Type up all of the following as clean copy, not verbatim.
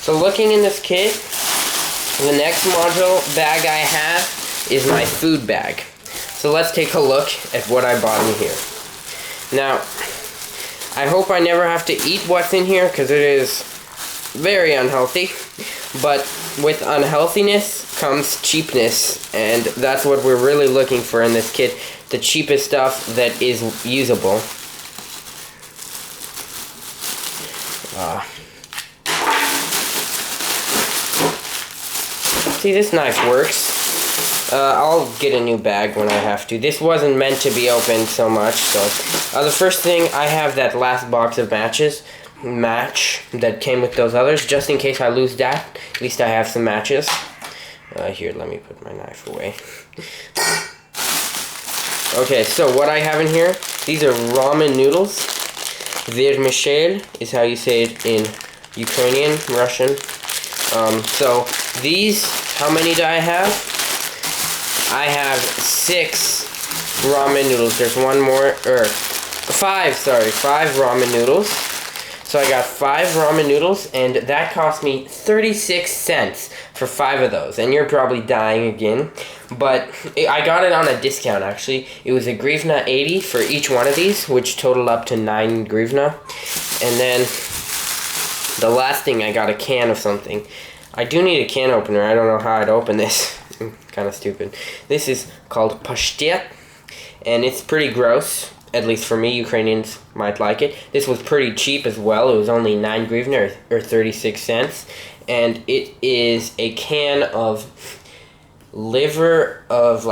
So looking in this kit, the next module bag I have is my food bag. So let's take a look at what I bought in here. Now, I hope I never have to eat what's in here because it is very unhealthy. But with unhealthiness comes cheapness, and that's what we're really looking for in this kit. The cheapest stuff that is usable. See, this knife works. I'll get a new bag when I have to. This wasn't meant to be opened so much, so. The first thing, I have that last box of match that came with those others, just in case I lose that. At least I have some matches. Here, let me put my knife away. Okay, so what I have in here, these are ramen noodles. Vermicelli is how you say it in Ukrainian, Russian. So these, how many do I have? I have 6 ramen noodles. There's one more, or 5 ramen noodles. So I got 5 ramen noodles, and that cost me 36 cents for 5 of those. And you're probably dying again, but I got it on a discount actually. It was a grivna 80 for each one of these, which totaled up to 9 grivna. And then the last thing, I got a can of something. I do need a can opener. I don't know how I'd open this. Kind of stupid. This is called pashtet, and it's pretty gross. At least for me, Ukrainians might like it. This was pretty cheap as well. It was only 9 grivna or 36 cents. And it is a can of liver of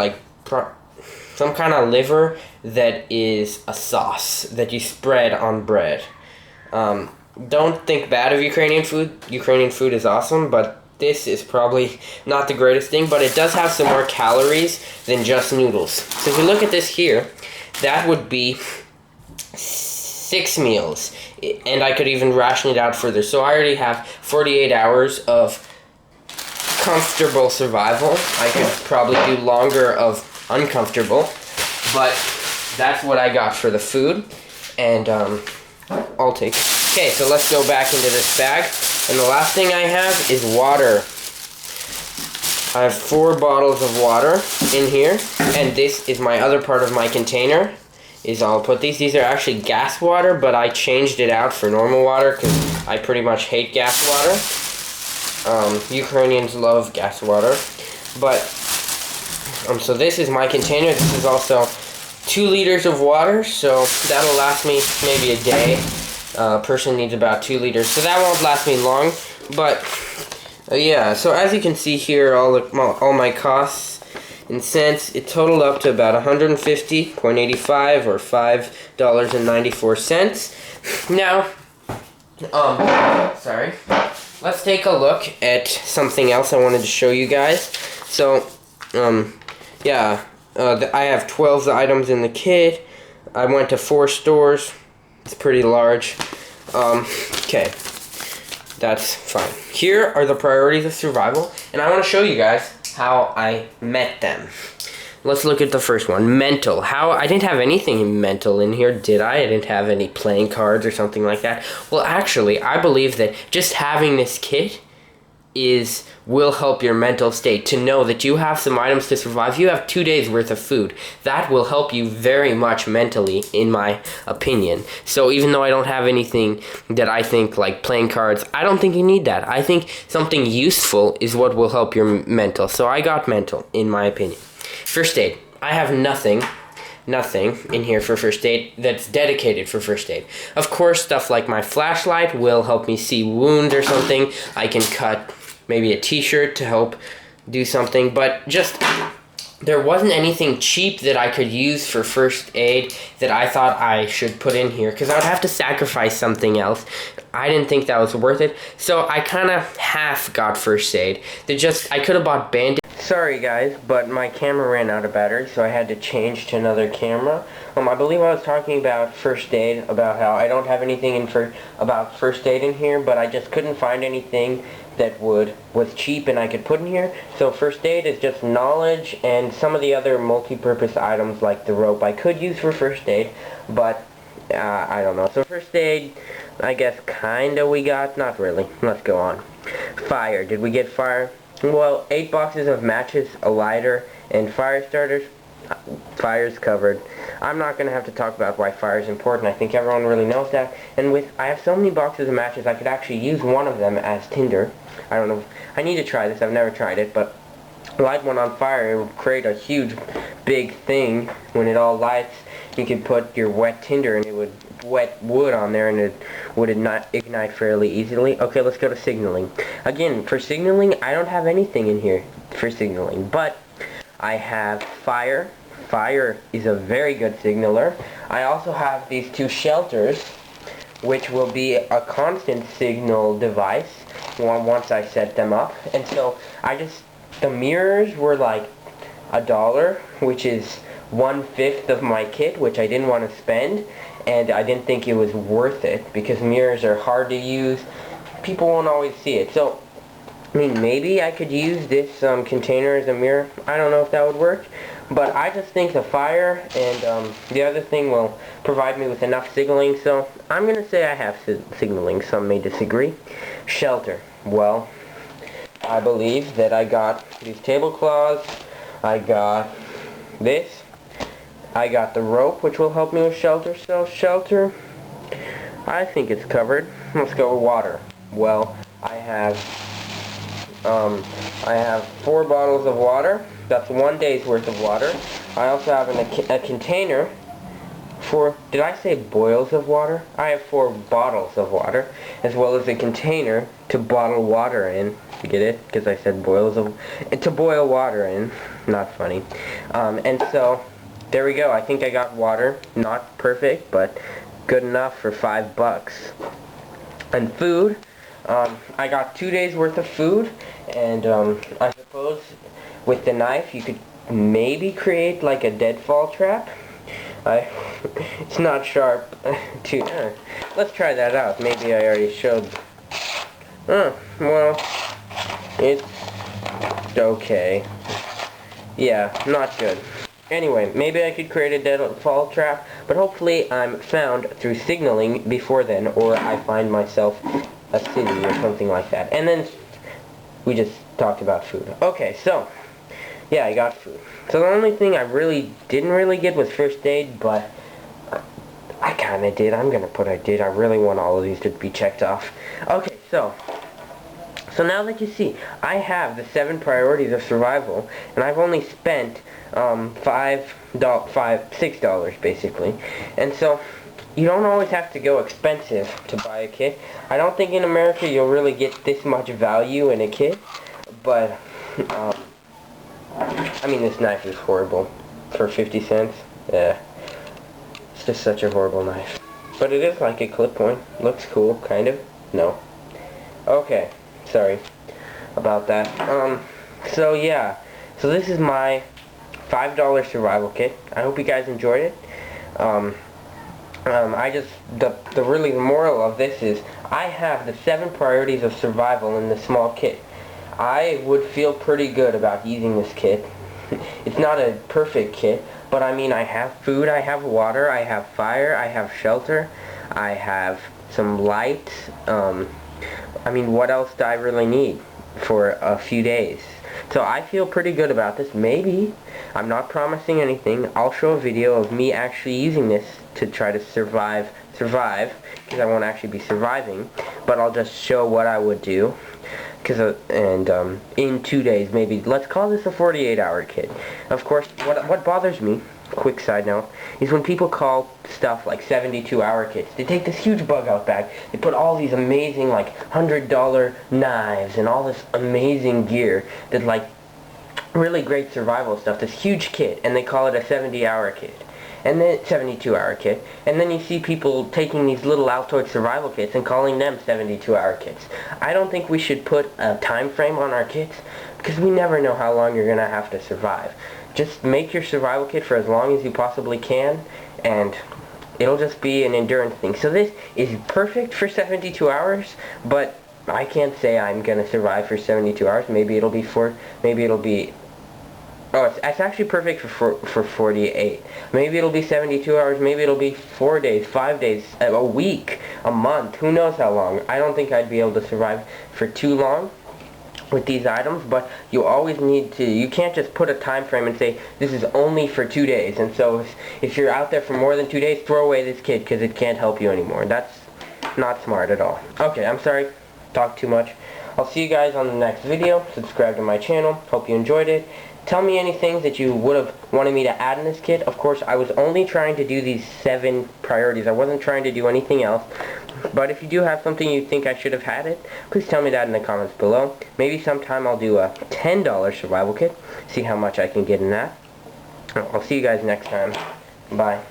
some kind of liver that is a sauce that you spread on bread. Don't think bad of Ukrainian food. Ukrainian food is awesome, but this is probably not the greatest thing, but it does have some more calories than just noodles. So if you look at this here, that would be 6 meals, and I could even ration it out further. So I already have 48 hours of comfortable survival. I could probably do longer of uncomfortable, but that's what I got for the food, and I'll take it. Okay, so let's go back into this bag, and the last thing I have is water. I have 4 bottles of water in here, and this is my other part of my container. I'll put these are actually gas water, but I changed it out for normal water because I pretty much hate gas water. Ukrainians love gas water, but so this is my container. This is also 2 liters of water, so that'll last me maybe a day. A person needs about 2 liters, so that won't last me long, but yeah, so as you can see here, all my costs in cents, it totaled up to about 150.85 or $5.94. Now, let's take a look at something else I wanted to show you guys. So, I have 12 items in the kit. I went to 4 stores. It's pretty large. Okay. That's fine. Here are the priorities of survival, and I want to show you guys how I met them. Let's look at the first one, mental. I didn't have anything mental in here, did I? I didn't have any playing cards or something like that. Well, actually, I believe that just having this kit will help your mental state, to know that you have some items to survive. You have 2 days worth of food. That will help you very much mentally, in my opinion. So even though I don't have anything that I think like playing cards, I don't think you need that. I think something useful is what will help your mental. So I got mental, in my opinion. First aid. I have nothing in here for first aid that's dedicated for first aid. Of course, stuff like my flashlight will help me see wounds or something. I can cut maybe a t-shirt to help do something, but just there wasn't anything cheap that I could use for first aid that I thought I should put in here, because I would have to sacrifice something else. I didn't think that was worth it, so I kind of half got first aid. I could have bought Band-Aid. Sorry guys, but my camera ran out of battery, so I had to change to another camera. I believe I was talking about first aid, about how I don't have anything about first aid in here, but I just couldn't find anything that was cheap and I could put in here. So first aid is just knowledge and some of the other multi-purpose items like the rope I could use for first aid, but I don't know. So first aid, I guess kinda we got, not really. Let's go on. Fire. Did we get fire? Well, 8 boxes of matches, a lighter, and fire starters. Fire's covered. I'm not going to have to talk about why fire is important. I think everyone really knows that. And I have so many boxes of matches, I could actually use one of them as tinder. I don't know. I need to try this. I've never tried it, but light one on fire, it would create a huge, big thing. When it all lights, you could put your wet tinder and it would wet wood on there and it would not ignite fairly easily. Okay, let's go to signaling. Again, for signaling, I don't have anything in here for signaling, but I have fire. Fire is a very good signaler. I also have these 2 shelters, which will be a constant signal device once I set them up. And so the mirrors were like $1, which is 1/5 of my kit, which I didn't want to spend, and I didn't think it was worth it because mirrors are hard to use. People won't always see it. So, I mean, maybe I could use this container as a mirror. I don't know if that would work, but I just think the fire and the other thing will provide me with enough signaling, so I'm going to say I have signaling. Some may disagree. Shelter. Well, I believe that I got these tablecloths, I got this, I got the rope, which will help me with shelter. So shelter, I think it's covered. Let's go with water. Well, I have 4 bottles of water. That's 1 day's worth of water. I also have a container for, did I say boils of water? I have 4 bottles of water, as well as a container to bottle water in. You get it? Because I said to boil water in. Not funny. And so, there we go. I think I got water. Not perfect, but good enough for $5. And food. I got 2 days worth of food, and I suppose with the knife you could maybe create like a deadfall trap. It's not sharp. Let's try that out. Maybe I already showed. Well, it's okay. Yeah, not good. Anyway, maybe I could create a deadfall trap, but hopefully I'm found through signaling before then, or I find myself a city or something like that. And then we just talked about food. Okay, so yeah, I got food. So the only thing I didn't really get was first aid, but I kinda did. I'm gonna put I did. I really want all of these to be checked off. Okay, so now that you see, I have the 7 priorities of survival, and I've only spent $6 basically. And so you don't always have to go expensive to buy a kit. I don't think in America you'll really get this much value in a kit, but I mean, this knife is horrible for 50 cents. Yeah, it's just such a horrible knife. But it is like a clip point. Looks cool, kind of. No. Okay, sorry about that. So yeah, so this is my $5 survival kit. I hope you guys enjoyed it. The moral of this is I have the 7 priorities of survival in this small kit. I would feel pretty good about using this kit. It's not a perfect kit, but I mean, I have food, I have water, I have fire, I have shelter, I have some light. I mean, what else do I really need for a few days? So I feel pretty good about this. Maybe, I'm not promising anything, I'll show a video of me actually using this to try to survive, because I won't actually be surviving, but I'll just show what I would do. In 2 days, maybe, let's call this a 48-hour kit. Of course, what bothers me, quick side note, is when people call stuff like 72-hour kits. They take this huge bug-out bag, they put all these amazing, like, $100 knives and all this amazing gear that, like, really great survival stuff, this huge kit, and they call it a 70-hour kit. And then 72-hour kit, and then you see people taking these little Altoid survival kits and calling them 72-hour kits. I don't think we should put a time frame on our kits, because we never know how long you're gonna have to survive. Just make your survival kit for as long as you possibly can, and it'll just be an endurance thing. So this is perfect for 72 hours, but I can't say I'm gonna survive for 72 hours. Maybe it'll be oh, it's actually perfect for 48. Maybe it'll be 72 hours, maybe it'll be 4 days, 5 days, a week. a month, who knows how long. I don't think I'd be able to survive for too long with these items, but you always need to, you can't just put a time frame and say this is only for 2 days, and so if you're out there for more than 2 days, throw away this kit because it can't help you anymore. That's not smart at all. Okay, I'm sorry, talked too much. I'll see you guys on the next video. Subscribe to my channel. Hope you enjoyed it. Tell me any things that you would have wanted me to add in this kit. Of course, I was only trying to do these 7 priorities. I wasn't trying to do anything else. But if you do have something you think I should have had it, please tell me that in the comments below. Maybe sometime I'll do a $10 survival kit. See how much I can get in that. I'll see you guys next time. Bye.